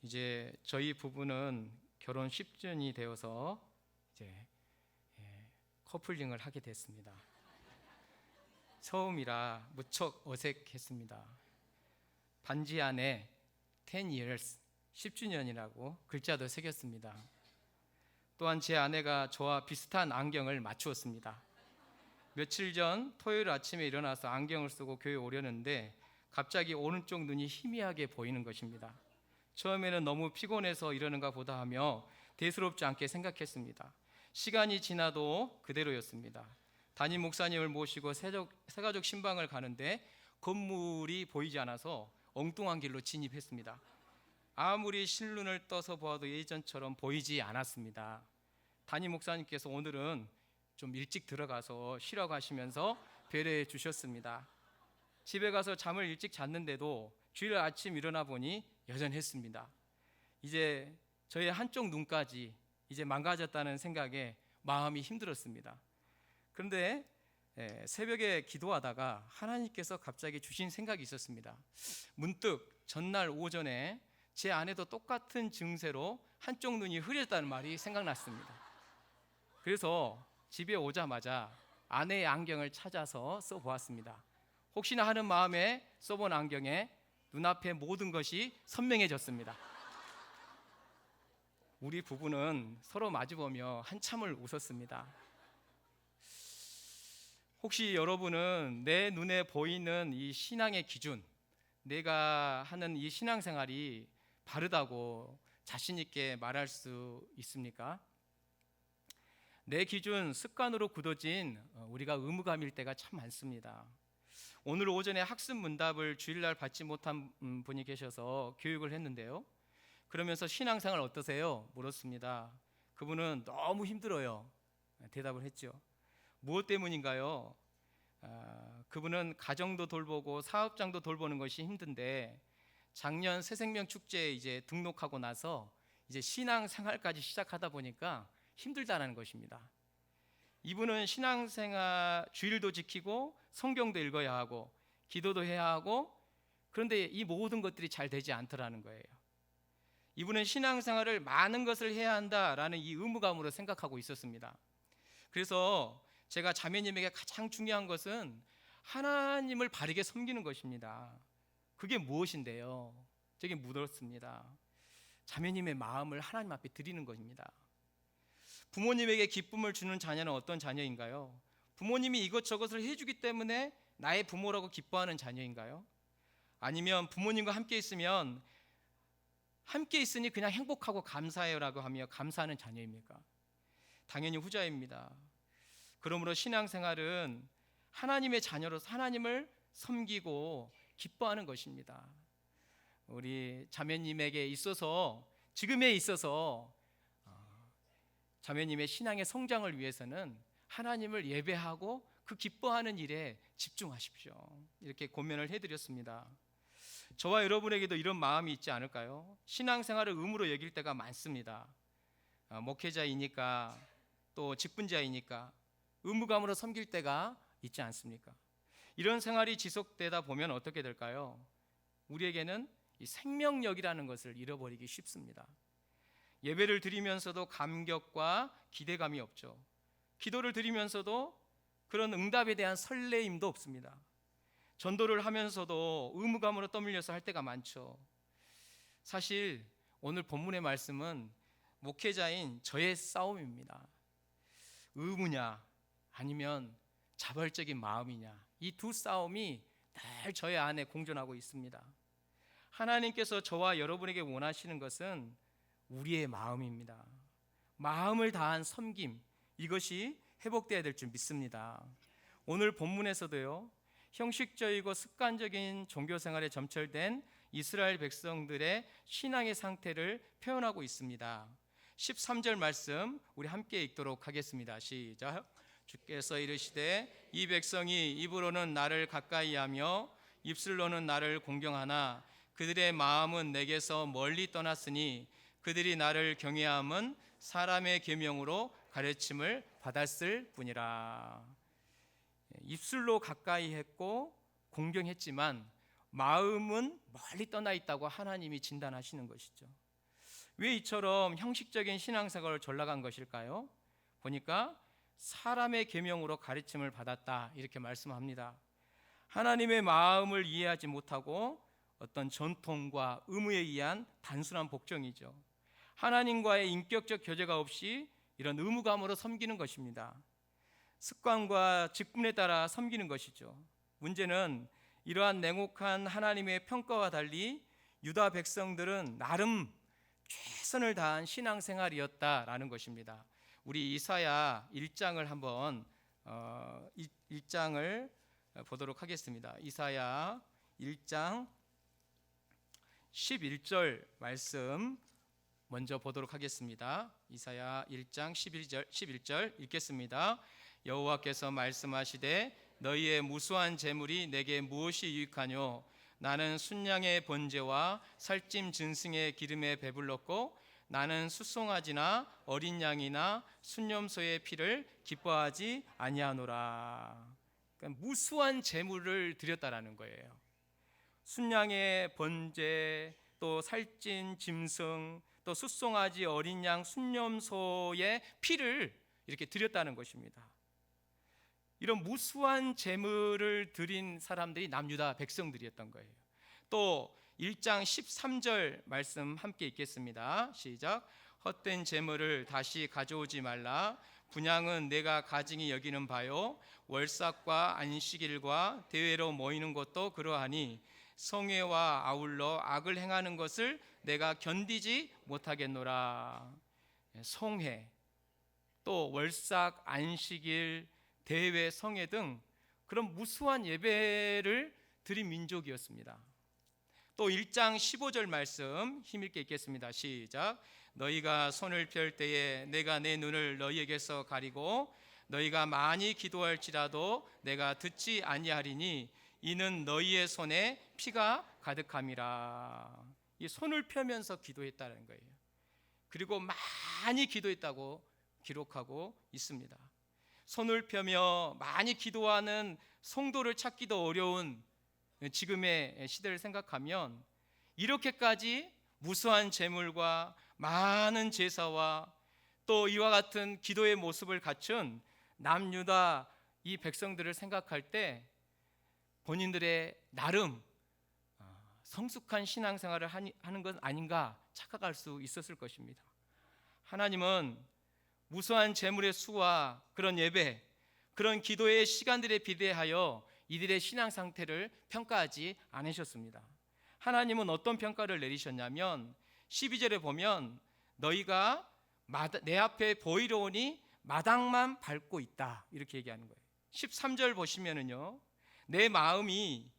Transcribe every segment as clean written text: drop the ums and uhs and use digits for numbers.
이제 저희 부부는 결혼 10주년이 되어서 이제 커플링을 하게 됐습니다. 처음이라 무척 어색했습니다. 반지 안에 10 years, 10주년이라고 글자도 새겼습니다. 또한 제 아내가 저와 비슷한 안경을 맞추었습니다. 며칠 전 토요일 아침에 일어나서 안경을 쓰고 교회에 오려는데 갑자기 오른쪽 눈이 희미하게 보이는 것입니다. 처음에는 너무 피곤해서 이러는가 보다 하며 대수롭지 않게 생각했습니다. 시간이 지나도 그대로였습니다. 담임 목사님을 모시고 새가족 신방을 가는데 건물이 보이지 않아서 엉뚱한 길로 진입했습니다. 아무리 실눈을 떠서 보아도 예전처럼 보이지 않았습니다. 담임 목사님께서 오늘은 좀 일찍 들어가서 쉬라고 하시면서 배려해 주셨습니다. 집에 가서 잠을 일찍 잤는데도 주일 아침 일어나 보니 여전했습니다. 이제 저의 한쪽 눈까지 이제 망가졌다는 생각에 마음이 힘들었습니다. 그런데 새벽에 기도하다가 하나님께서 갑자기 주신 생각이 있었습니다. 문득 전날 오전에 제 아내도 똑같은 증세로 한쪽 눈이 흐렸다는 말이 생각났습니다. 그래서 집에 오자마자 아내의 안경을 찾아서 써보았습니다. 혹시나 하는 마음에 써본 안경에 눈앞의 모든 것이 선명해졌습니다. 우리 부부는 서로 마주보며 한참을 웃었습니다. 혹시 여러분은 내 눈에 보이는 이 신앙의 기준, 내가 하는 이 신앙생활이 바르다고 자신 있게 말할 수 있습니까? 내 기준 습관으로 굳어진 우리가 의무감일 때가 참 많습니다. 오늘 오전에 학습 문답을 주일날 받지 못한 분이 계셔서 교육을 했는데요. 그러면서 신앙생활 어떠세요? 물었습니다. 그분은 너무 힘들어요. 대답을 했죠. 무엇 때문인가요? 그분은 가정도 돌보고 사업장도 돌보는 것이 힘든데 작년 새생명 축제에 이제 등록하고 나서 이제 신앙생활까지 시작하다 보니까 힘들다는 것입니다. 이분은 신앙생활 주일도 지키고 성경도 읽어야 하고 기도도 해야 하고 그런데 이 모든 것들이 잘 되지 않더라는 거예요. 이분은 신앙생활을 많은 것을 해야 한다라는 이 의무감으로 생각하고 있었습니다. 그래서 제가 자매님에게 가장 중요한 것은 하나님을 바르게 섬기는 것입니다. 그게 무엇인데요? 저게 묻었습니다. 자매님의 마음을 하나님 앞에 드리는 것입니다. 부모님에게 기쁨을 주는 자녀는 어떤 자녀인가요? 부모님이 이것저것을 해주기 때문에 나의 부모라고 기뻐하는 자녀인가요? 아니면 부모님과 함께 있으면 함께 있으니 그냥 행복하고 감사해요라고 하며 감사하는 자녀입니까? 당연히 후자입니다. 그러므로 신앙생활은 하나님의 자녀로서 하나님을 섬기고 기뻐하는 것입니다. 우리 자매님에게 있어서 지금에 있어서 자매님의 신앙의 성장을 위해서는 하나님을 예배하고 그 기뻐하는 일에 집중하십시오. 이렇게 권면을 해드렸습니다. 저와 여러분에게도 이런 마음이 있지 않을까요? 신앙생활을 의무로 여길 때가 많습니다. 목회자이니까 또 직분자이니까 의무감으로 섬길 때가 있지 않습니까? 이런 생활이 지속되다 보면 어떻게 될까요? 우리에게는 이 생명력이라는 것을 잃어버리기 쉽습니다. 예배를 드리면서도 감격과 기대감이 없죠. 기도를 드리면서도 그런 응답에 대한 설레임도 없습니다. 전도를 하면서도 의무감으로 떠밀려서 할 때가 많죠. 사실 오늘 본문의 말씀은 목회자인 저의 싸움입니다. 의무냐 아니면 자발적인 마음이냐, 이 두 싸움이 늘 저의 안에 공존하고 있습니다. 하나님께서 저와 여러분에게 원하시는 것은 우리의 마음입니다. 마음을 다한 섬김, 이것이 회복되어야 될 줄 믿습니다. 오늘 본문에서도요, 형식적이고 습관적인 종교생활에 점철된 이스라엘 백성들의 신앙의 상태를 표현하고 있습니다. 13절 말씀 우리 함께 읽도록 하겠습니다. 시작. 주께서 이르시되 이 백성이 입으로는 나를 가까이하며 입술로는 나를 공경하나 그들의 마음은 내게서 멀리 떠났으니 그들이 나를 경외함은 사람의 계명으로 가르침을 받았을 뿐이라. 입술로 가까이 했고 공경했지만 마음은 멀리 떠나 있다고 하나님이 진단하시는 것이죠. 왜 이처럼 형식적인 신앙생활을 전락한 것일까요? 보니까 사람의 계명으로 가르침을 받았다 이렇게 말씀합니다. 하나님의 마음을 이해하지 못하고 어떤 전통과 의무에 의한 단순한 복종이죠. 하나님과의 인격적 교제가 없이 이런 의무감으로 섬기는 것입니다. 습관과 직분에 따라 섬기는 것이죠. 문제는 이러한 냉혹한 하나님의 평가와 달리 유다 백성들은 나름 최선을 다한 신앙생활이었다라는 것입니다. 우리 이사야 1장을 한번 1장을 보도록 하겠습니다. 이사야 1장 11절 말씀 먼저 보도록 하겠습니다. 이사야 1장 11절 읽겠습니다. 여호와께서 말씀하시되 너희의 무수한 재물이 내게 무엇이 유익하뇨? 나는 순양의 번제와 살찜 짐승의 기름에 배불렀고 나는 숫송아지나 어린 양이나 순념소의 피를 기뻐하지 아니하노라. 그러니까 무수한 재물을 드렸다라는 거예요. 순양의 번제, 또 살찐 짐승, 또 숫송아지, 어린 양, 순념소의 피를 이렇게 드렸다는 것입니다. 이런 무수한 재물을 드린 사람들이 남유다 백성들이었던 거예요. 또 1장 13절 말씀 함께 읽겠습니다. 시작. 헛된 재물을 다시 가져오지 말라. 분향은 내가 가증히 여기는 바요. 월삭과 안식일과 대회로 모이는 것도 그러하니 성회와 아울러 악을 행하는 것을 내가 견디지 못하겠노라. 성회, 또 월삭, 안식일, 대회, 성회 등 그런 무수한 예배를 드린 민족이었습니다. 또 1장 15절 말씀 힘있게 읽겠습니다. 시작. 너희가 손을 펼 때에 내가 내 눈을 너희에게서 가리고 너희가 많이 기도할지라도 내가 듣지 아니하리니 이는 너희의 손에 피가 가득함이라. 이 손을 펴면서 기도했다는 거예요. 그리고 많이 기도했다고 기록하고 있습니다. 손을 펴며 많이 기도하는 성도를 찾기도 어려운 지금의 시대를 생각하면 이렇게까지 무수한 재물과 많은 제사와 또 이와 같은 기도의 모습을 갖춘 남유다 이 백성들을 생각할 때 본인들의 나름 성숙한 신앙생활을 하는 것 아닌가 착각할 수 있었을 것입니다. 하나님은 무수한 재물의 수와 그런 예배, 그런 기도의 시간들에 비례하여 이들의 신앙 상태를 평가하지 않으셨습니다. 하나님은 어떤 평가를 내리셨냐면 12절에 보면 너희가 내 앞에 보이러 오니 마당만 밟고 있다 이렇게 얘기하는 거예요. 13절 보시면은요, 내 마음이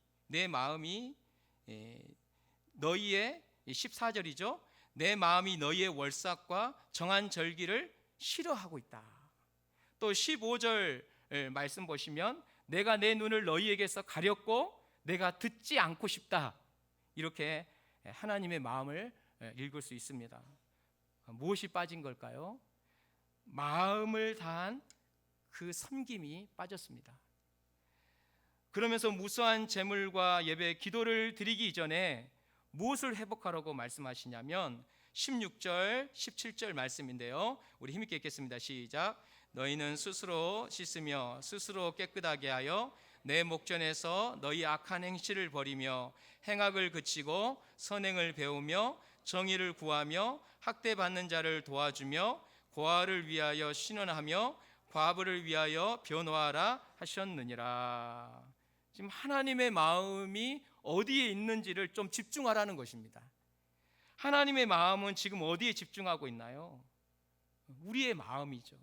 너희의 14절이죠. 내 마음이 너희의 월삭과 정한 절기를 싫어하고 있다. 또 15절 말씀 보시면 내가 내 눈을 너희에게서 가렸고 내가 듣지 않고 싶다. 이렇게 하나님의 마음을 읽을 수 있습니다. 무엇이 빠진 걸까요? 마음을 다한 그 섬김이 빠졌습니다. 그러면서 무수한 제물과 예배, 기도를 드리기 이전에 무엇을 회복하라고 말씀하시냐면 16절, 17절 말씀인데요. 우리 힘있게 읽겠습니다. 시작. 너희는 스스로 씻으며 스스로 깨끗하게 하여 내 목전에서 너희 악한 행실을 버리며 행악을 그치고 선행을 배우며 정의를 구하며 학대받는 자를 도와주며 고아를 위하여 신원하며 과부를 위하여 변호하라 하셨느니라. 지금 하나님의 마음이 어디에 있는지를 좀 집중하라는 것입니다. 하나님의 마음은 지금 어디에 집중하고 있나요? 우리의 마음이죠.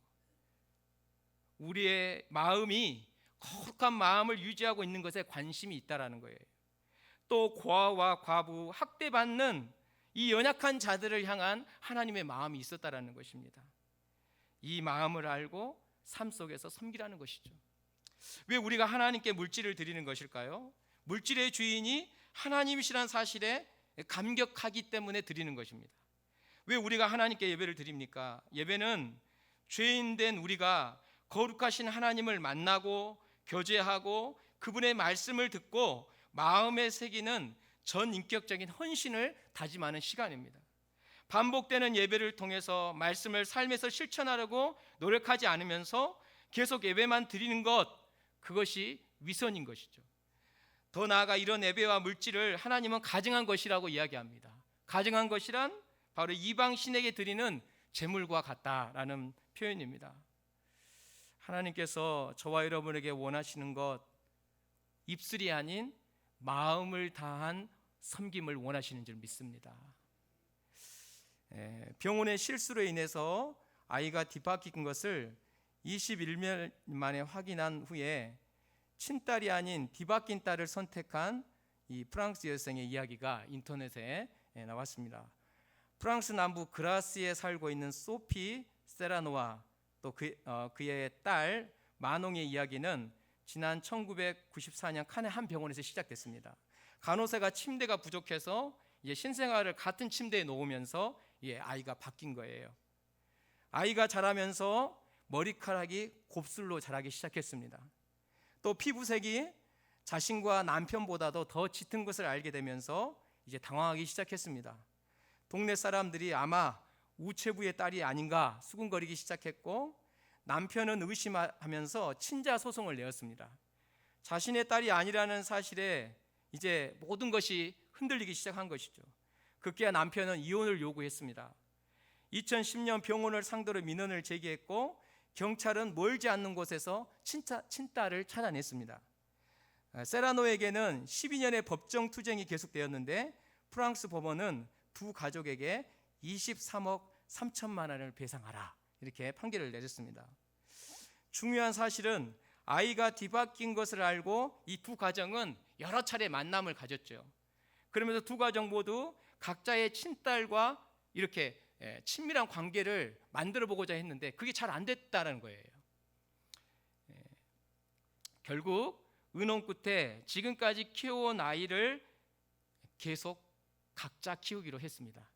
우리의 마음이 거룩한 마음을 유지하고 있는 것에 관심이 있다라는 거예요. 또 고아와 과부, 학대받는 이 연약한 자들을 향한 하나님의 마음이 있었다라는 것입니다. 이 마음을 알고 삶 속에서 섬기라는 것이죠. 왜 우리가 하나님께 물질을 드리는 것일까요? 물질의 주인이 하나님이시라는 사실에 감격하기 때문에 드리는 것입니다. 왜 우리가 하나님께 예배를 드립니까? 예배는 죄인된 우리가 거룩하신 하나님을 만나고 교제하고 그분의 말씀을 듣고 마음에 새기는 전인격적인 헌신을 다짐하는 시간입니다. 반복되는 예배를 통해서 말씀을 삶에서 실천하려고 노력하지 않으면서 계속 예배만 드리는 것, 그것이 위선인 것이죠. 더 나아가 이런 예배와 물질을 하나님은 가증한 것이라고 이야기합니다. 가증한 것이란 바로 이방 신에게 드리는 제물과 같다라는 표현입니다. 하나님께서 저와 여러분에게 원하시는 것, 입술이 아닌 마음을 다한 섬김을 원하시는 줄 믿습니다. 병원의 실수로 인해서 아이가 뒤바뀐 것을 21년 만에 확인한 후에 친딸이 아닌 뒤바뀐 딸을 선택한 이 프랑스 여성의 이야기가 인터넷에 나왔습니다. 프랑스 남부 그라스에 살고 있는 소피 세라노와 또 그의 딸 마농의 이야기는 지난 1994년 칸의 한 병원에서 시작됐습니다. 간호사가 침대가 부족해서 신생아를 같은 침대에 놓으면서 아이가 바뀐 거예요. 아이가 자라면서 머리카락이 곱슬로 자라기 시작했습니다. 또 피부색이 자신과 남편보다도 더 짙은 것을 알게 되면서 이제 당황하기 시작했습니다. 동네 사람들이 아마 우체부의 딸이 아닌가 수군거리기 시작했고, 남편은 의심하면서 친자 소송을 내었습니다. 자신의 딸이 아니라는 사실에 이제 모든 것이 흔들리기 시작한 것이죠. 급기야 남편은 이혼을 요구했습니다. 2010년 병원을 상대로 민원을 제기했고, 경찰은 멀지 않는 곳에서 친딸을 찾아냈습니다. 세라노에게는 12년의 법정 투쟁이 계속되었는데, 프랑스 법원은 두 가족에게 23억 3천만 원을 배상하라, 이렇게 판결을 내렸습니다. 중요한 사실은 아이가 뒤바뀐 것을 알고 이 두 가정은 여러 차례 만남을 가졌죠. 그러면서 두 가정 모두 각자의 친딸과 이렇게 친밀한 관계를 만들어 보고자 했는데 그게 잘 안 됐다는 거예요. 결국 의논 끝에 지금까지 키워온 아이를 계속 각자 키우기로 했습니다.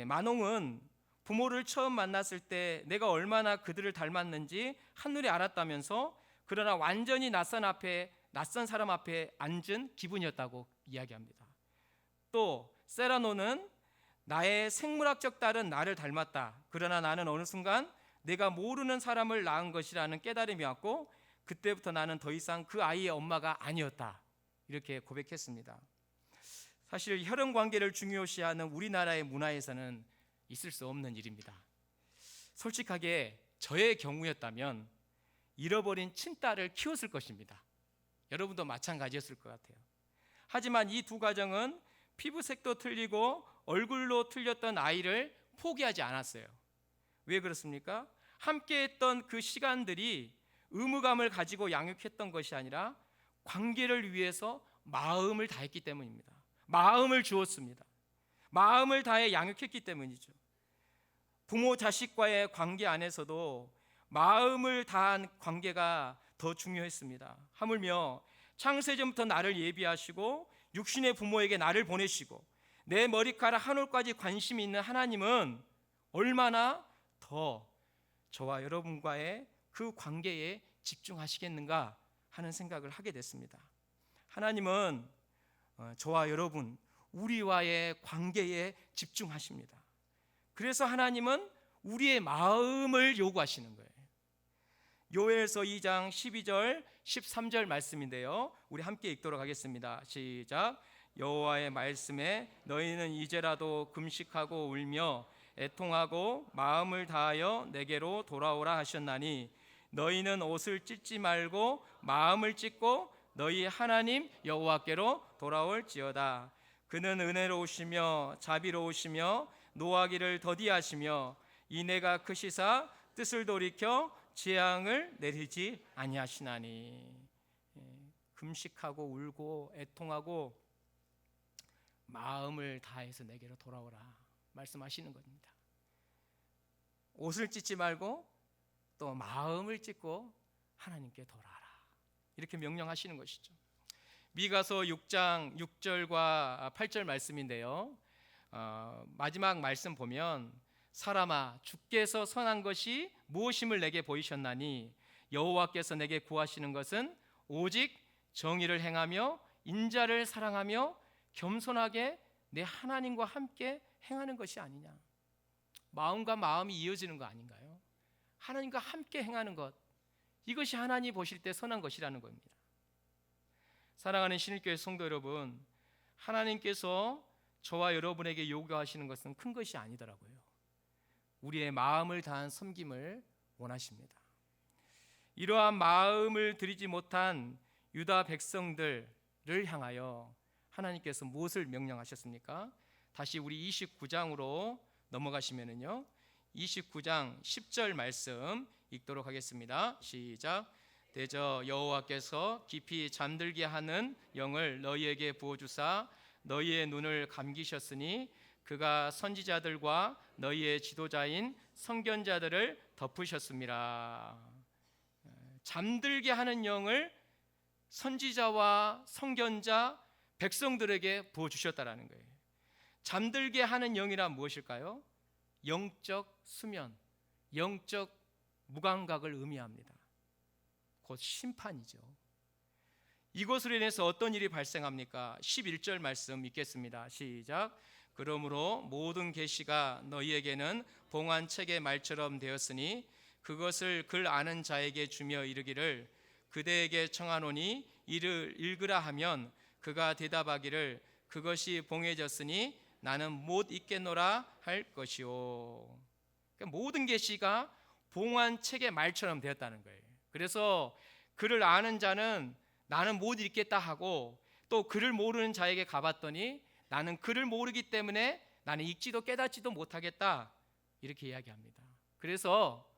마농은 부모를 처음 만났을 때 내가 얼마나 그들을 닮았는지 한눈에 알았다면서, 그러나 완전히 낯선 사람 앞에 앉은 기분이었다고 이야기합니다. 또 세라노는 나의 생물학적 딸은 나를 닮았다. 그러나 나는 어느 순간 내가 모르는 사람을 낳은 것이라는 깨달음이 왔고, 그때부터 나는 더 이상 그 아이의 엄마가 아니었다. 이렇게 고백했습니다. 사실 혈연 관계를 중요시하는 우리나라의 문화에서는 있을 수 없는 일입니다. 솔직하게 저의 경우였다면 잃어버린 친딸을 키웠을 것입니다. 여러분도 마찬가지였을 것 같아요. 하지만 이 두 가정은 피부색도 틀리고 얼굴로 틀렸던 아이를 포기하지 않았어요. 왜 그렇습니까? 함께했던 그 시간들이 의무감을 가지고 양육했던 것이 아니라 관계를 위해서 마음을 다했기 때문입니다. 마음을 주었습니다. 마음을 다해 양육했기 때문이죠. 부모 자식과의 관계 안에서도 마음을 다한 관계가 더 중요했습니다. 하물며 창세전부터 나를 예비하시고 육신의 부모에게 나를 보내시고 내 머리카락 한 올까지 관심이 있는 하나님은 얼마나 더 저와 여러분과의 그 관계에 집중하시겠는가 하는 생각을 하게 됐습니다. 하나님은 저와 여러분, 우리와의 관계에 집중하십니다. 그래서 하나님은 우리의 마음을 요구하시는 거예요. 요엘서 2장 12절 13절 말씀인데요, 우리 함께 읽도록 하겠습니다. 시작. 여호와의 말씀에 너희는 이제라도 금식하고 울며 애통하고 마음을 다하여 내게로 돌아오라 하셨나니, 너희는 옷을 찢지 말고 마음을 찢고 너희 하나님 여호와께로 돌아올지어다. 그는 은혜로우시며 자비로우시며 노하기를 더디하시며 이내가 크시사 뜻을 돌이켜 재앙을 내리지 아니하시나니. 금식하고 울고 애통하고 마음을 다해서 내게로 돌아오라 말씀하시는 겁니다. 옷을 찢지 말고 또 마음을 찢고 하나님께 돌아라, 이렇게 명령하시는 것이죠. 미가서 6장 6절과 8절 말씀인데요, 마지막 말씀 보면 사람아 주께서 선한 것이 무엇임을 내게 보이셨나니 여호와께서 내게 구하시는 것은 오직 정의를 행하며 인자를 사랑하며 겸손하게 내 하나님과 함께 행하는 것이 아니냐. 마음과 마음이 이어지는 거 아닌가요? 하나님과 함께 행하는 것, 이것이 하나님 보실 때 선한 것이라는 겁니다. 사랑하는 신일교회 성도 여러분, 하나님께서 저와 여러분에게 요구하시는 것은 큰 것이 아니더라고요. 우리의 마음을 다한 섬김을 원하십니다. 이러한 마음을 들이지 못한 유다 백성들을 향하여 하나님께서 무엇을 명령하셨습니까? 다시 우리 29장으로 넘어가시면은요, 29장 10절 말씀 읽도록 하겠습니다. 시작. 대저 여호와께서 깊이 잠들게 하는 영을 너희에게 부어주사 너희의 눈을 감기셨으니 그가 선지자들과 너희의 지도자인 선견자들을 덮으셨습니다. 잠들게 하는 영을 선지자와 선견자, 백성들에게 부어주셨다라는 거예요. 잠들게 하는 영이란 무엇일까요? 영적 수면, 영적 무감각을 의미합니다. 곧 심판이죠. 이것으로 인해서 어떤 일이 발생합니까? 11절 말씀 읽겠습니다. 시작. 그러므로 모든 계시가 너희에게는 봉한 책의 말처럼 되었으니 그것을 글 아는 자에게 주며 이르기를 그대에게 청하노니 이를 읽으라 하면 그가 대답하기를 그것이 봉해졌으니 나는 못 읽겠노라 할 것이요. 그러니까 모든 계시가 봉한 책의 말처럼 되었다는 거예요. 그래서 글을 아는 자는 나는 못 읽겠다 하고, 또 글을 모르는 자에게 가봤더니 나는 글을 모르기 때문에 나는 읽지도 깨닫지도 못하겠다, 이렇게 이야기합니다. 그래서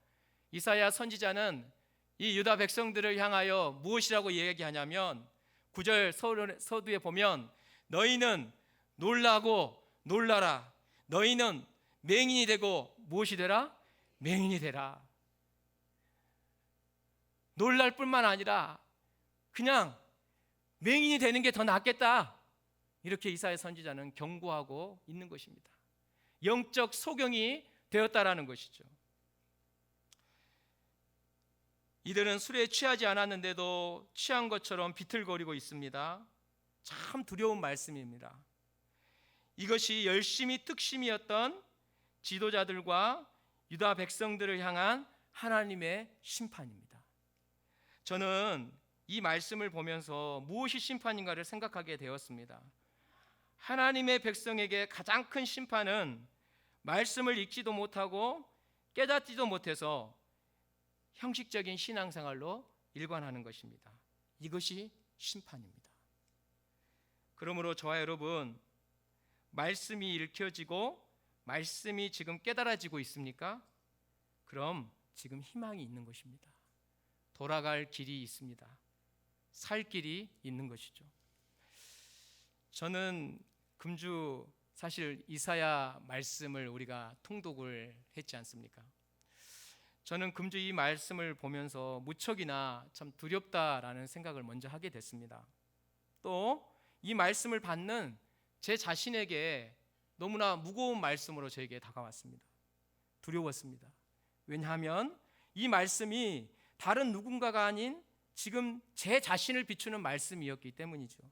이사야 선지자는 이 유다 백성들을 향하여 무엇이라고 이야기하냐면 9절 서두에 보면 너희는 놀라고 놀라라. 너희는 맹인이 되고 무엇이 되라? 맹인이 되라. 놀랄 뿐만 아니라 그냥 맹인이 되는 게 더 낫겠다, 이렇게 이사야 선지자는 경고하고 있는 것입니다. 영적 소경이 되었다라는 것이죠. 이들은 술에 취하지 않았는데도 취한 것처럼 비틀거리고 있습니다. 참 두려운 말씀입니다. 이것이 열심히 특심이었던 지도자들과 유다 백성들을 향한 하나님의 심판입니다. 저는 이 말씀을 보면서 무엇이 심판인가를 생각하게 되었습니다. 하나님의 백성에게 가장 큰 심판은 말씀을 읽지도 못하고 깨닫지도 못해서 형식적인 신앙생활로 일관하는 것입니다. 이것이 심판입니다. 그러므로 저와 여러분, 말씀이 읽혀지고 말씀이 지금 깨달아지고 있습니까? 그럼 지금 희망이 있는 것입니다. 돌아갈 길이 있습니다. 살 길이 있는 것이죠. 저는 금주 사실 이사야 말씀을 우리가 통독을 했지 않습니까? 저는 금주 이 말씀을 보면서 무척이나 참 두렵다라는 생각을 먼저 하게 됐습니다. 또 이 말씀을 받는 제 자신에게 너무나 무거운 말씀으로 저에게 다가왔습니다. 두려웠습니다. 왜냐하면 이 말씀이 다른 누군가가 아닌 지금 제 자신을 비추는 말씀이었기 때문이죠.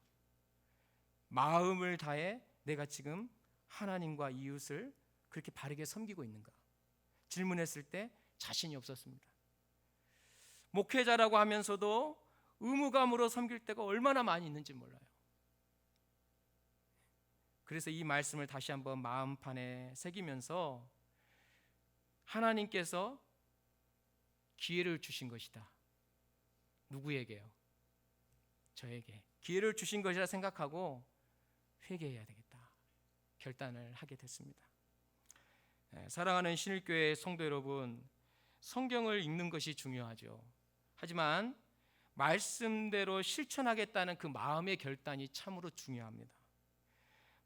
마음을 다해 내가 지금 하나님과 이웃을 그렇게 바르게 섬기고 있는가? 질문했을 때 자신이 없었습니다. 목회자라고 하면서도 의무감으로 섬길 때가 얼마나 많이 있는지 몰라요. 그래서 이 말씀을 다시 한번 마음판에 새기면서 하나님께서 기회를 주신 것이다. 누구에게요? 저에게 기회를 주신 것이라 생각하고 회개해야 되겠다, 결단을 하게 됐습니다. 사랑하는 신일교회 성도 여러분, 성경을 읽는 것이 중요하죠. 하지만 말씀대로 실천하겠다는 그 마음의 결단이 참으로 중요합니다.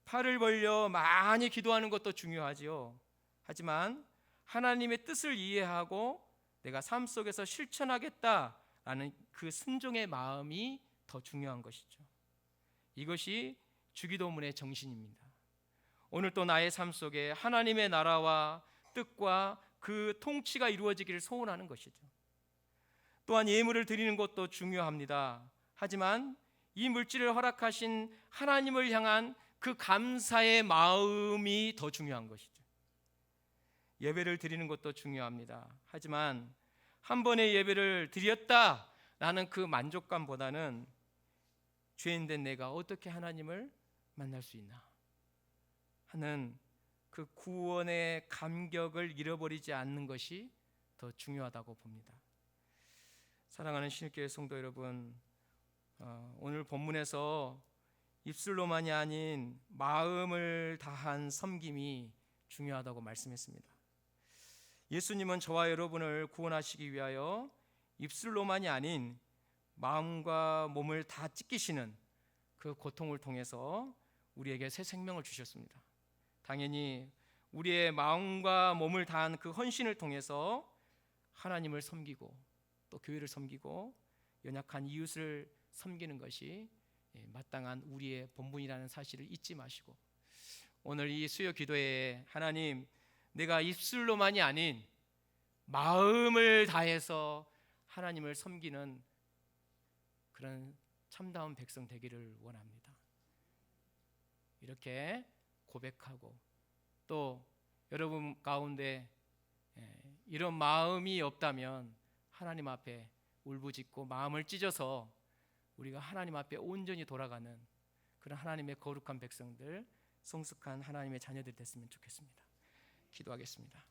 팔을 벌려 많이 기도하는 것도 중요하지요. 하지만 하나님의 뜻을 이해하고 내가 삶 속에서 실천하겠다라는 그 순종의 마음이 더 중요한 것이죠. 이것이 주기도문의 정신입니다. 오늘 또 나의 삶 속에 하나님의 나라와 뜻과 그 통치가 이루어지기를 소원하는 것이죠. 또한 예물을 드리는 것도 중요합니다. 하지만 이 물질을 허락하신 하나님을 향한 그 감사의 마음이 더 중요한 것이죠. 예배를 드리는 것도 중요합니다. 하지만 한 번의 예배를 드렸다라는 그 만족감보다는 죄인된 내가 어떻게 하나님을 만날 수 있나 하는 그 구원의 감격을 잃어버리지 않는 것이 더 중요하다고 봅니다. 사랑하는 신일교회 성도 여러분, 오늘 본문에서 입술로만이 아닌 마음을 다한 섬김이 중요하다고 말씀했습니다. 예수님은 저와 여러분을 구원하시기 위하여 입술로만이 아닌 마음과 몸을 다 찢기시는 그 고통을 통해서 우리에게 새 생명을 주셨습니다. 당연히 우리의 마음과 몸을 다한 그 헌신을 통해서 하나님을 섬기고 또 교회를 섬기고 연약한 이웃을 섬기는 것이 마땅한 우리의 본분이라는 사실을 잊지 마시고, 오늘 이 수요 기도에 하나님, 내가 입술로만이 아닌 마음을 다해서 하나님을 섬기는 그런 참다운 백성 되기를 원합니다. 이렇게 고백하고, 또 여러분 가운데 이런 마음이 없다면 하나님 앞에 울부짖고 마음을 찢어서 우리가 하나님 앞에 온전히 돌아가는 그런 하나님의 거룩한 백성들, 성숙한 하나님의 자녀들 됐으면 좋겠습니다. 기도하겠습니다.